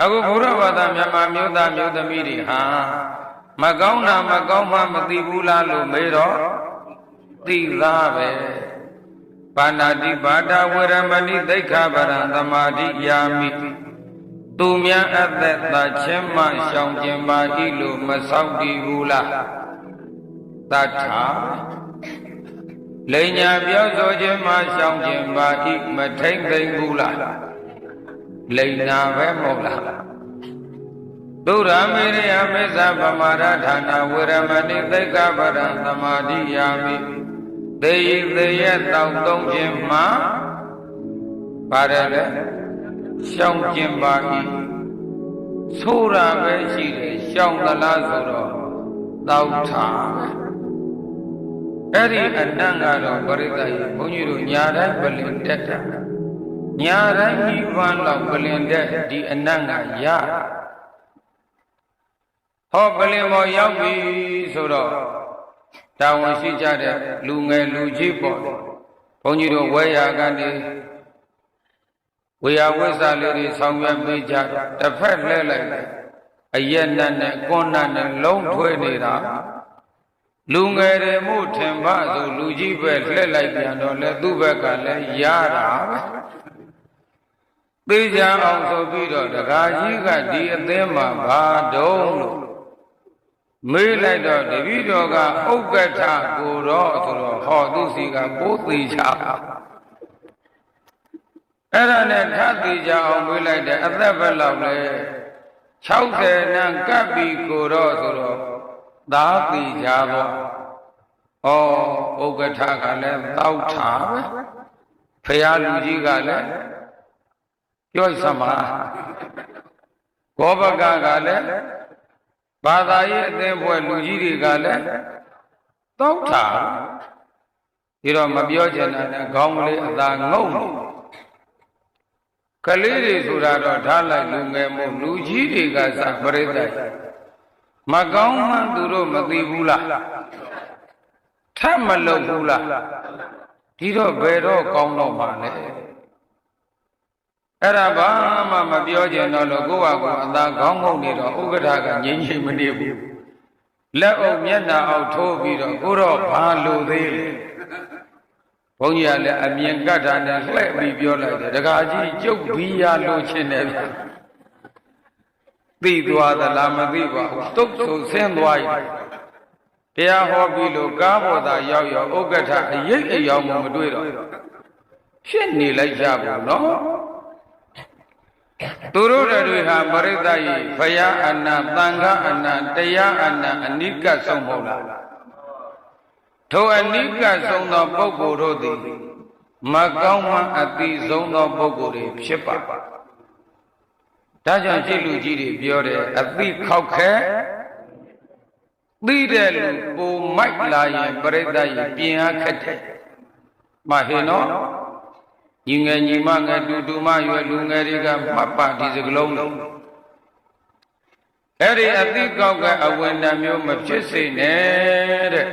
အခုဘုရားဘာသာမြန်မာမျိုးသားမျိုးသမီးတွေဟာမကောင်းတာမကောင်းမှမသိဘူးလားလို့မေးတော့သိသားပဲပါဏာတိပါဒဝေရမဏိသိက္ခာပရံသမာဓိယာမိသူများအသက်သာချင်းမှရှောင်ကျင်ပါ၏လို့မဆောက်တည်ဘူးလားတထာလိန်ညာပြောဆိုခြင်းမှရှောင်ကျင်ပါ၏မထိမ့်သိမ့်ဘူးလားလိန်နာပဲမဟုတ်လားသုရမေရိယမေသဗမာရဌာနဝေရမဏိသိက္ခာပရံသမာဓိယာမိသေယသေယတောက်သုံးခြင်းမှပါတယ်လေရှောင်ကျင်ပါ၏ဆိုတာပဲရှိတယ်ရှောင်သလားဆိုတော့တောက်ထားအဲ့ဒီအနံ့ကတော့ပရိသတ်ဘုန်းကြီးတို့ညာတိုင်းပလင်တက်တာညာတိုင်းဒီပန်းလောက်ပလင်တက်ဒီအနံ့ကရဟောပလင်ပေါ်ရောက်ပြီဆိုတော့တာဝန်ရှိကြတဲ့လူငယ်လူကြီးပေါ့ဘုန်းကြီးတို့ဝဲရာကနေဝေယဝိဆာလေးတွေဆောင်ရွက်ပေးကြတစ်ဖက်လှဲလိုက်အရက်နတ်နဲ့ကွန်းနတ်နဲ့လုံးထွေးနေတာလူငယ်တွေမှုထင်ပါဆိုလူကြီးပဲလှဲလိုက်ပြန်တော့လေသူ့ဘက်ကလည်းရတာပဲသိကြအောင်ဆိုပြီးတော့တကားကြီးကဒီအသင်းမှာဘာတုံးလို့မေးလိုက်တော့တပည့်တော်ကဥက္ကဋ္ဌကိုတော့ဆိုတော့ဟောသူစီကပိုးသေးချအဲ့ဒါနဲ့ထပ်သေးကြအောင်မေးလိုက်တယ်အသက်ဘယ်လောက်လဲ60နန်းကပ်ပြီးကိုတော့ဆိုတော့သာသေးကြတော့ဩဥက္ကဋ္ဌကလည်းတောက်တာပဲဖရာလူကြီးကလည်းပြောစမ်းပါဘောဘကကလည်းဘာသာရေးအသင်းဖွဲ့လူကြီးတွေကလည်းတောက်တာဒီတော့မပြောချင်တာနဲ့ခေါင်းကလေးအသာငုံနေကလေးတွေဆိုတာတော့ထားလိုက်လူငယ်မို့လူကြီးတွေကစပရိသတ်မကောင်းမှသူတို့မသိဘူးလားထပ်မလုပ်ဘူးလားဒီတော့ဘယ်တော့ကောင်းတော့မှလဲအဲ့ဒါဘာမှမပြောချင်တော့လို့ကိုယ့်ဟာကိုယ်အသာခေါင်းငုံနေတော့ဥက္ကဋ္ဌကငြိမ်ငြိမ်မနေဘူးလက်အုပ်မျက်နှာအောက်ထိုးပြီးတော့ကိုတော့ဘာလို့သေးလဲဘုန်းကြီးကလည်းအမြင်ကတ်တာနဲ့လှည့်ပြီးပြောလိုက်တယ်တခါကြီးကျုပ်ဘီးရလို့ချင်းတယ်ဗျသိသွားသလားမသိပါဘူးတုတ်ဆိုဆင်းသွားရင်တရားဟောပြီးလို့ကားပေါ်သာရောက်ရောက်ဥက္ကဋ္ဌအရေးအယောင်မတွေ့တော့ဖြစ်နေလိုက်ကြဘူးနော်သူတို့တွေဟာပရိသတ်ကြီးဘုရားအနန္တသံဃာအနန္တတရားအနန္တအနိကဆုံးမဟုတ်လားထိုအနိကဆုံးသောပုဂ္ဂိုလ်တို့သည်မကောင်းမှအတိဆုံးသောပုဂ္ဂိုလ်တွေဖြစ်ပါဒါကြောင့်ရှိလူကြီးတွေပြောတယ်အတိခောက်ခဲသိတဲ့လူကိုမိုက်လာရင်ပရိသတ်ကြီးပြင်အားခက်တယ်မဟင်နော်ညီငယ်ညီမငယ်တူမရွယ်လူငယ်တွေကမှတ်ပါဒီစကလုံးလုံးအဲ့ဒီအတိကောက်ကအဝင်တမျိုးမဖြစ်စေနဲ့တဲ့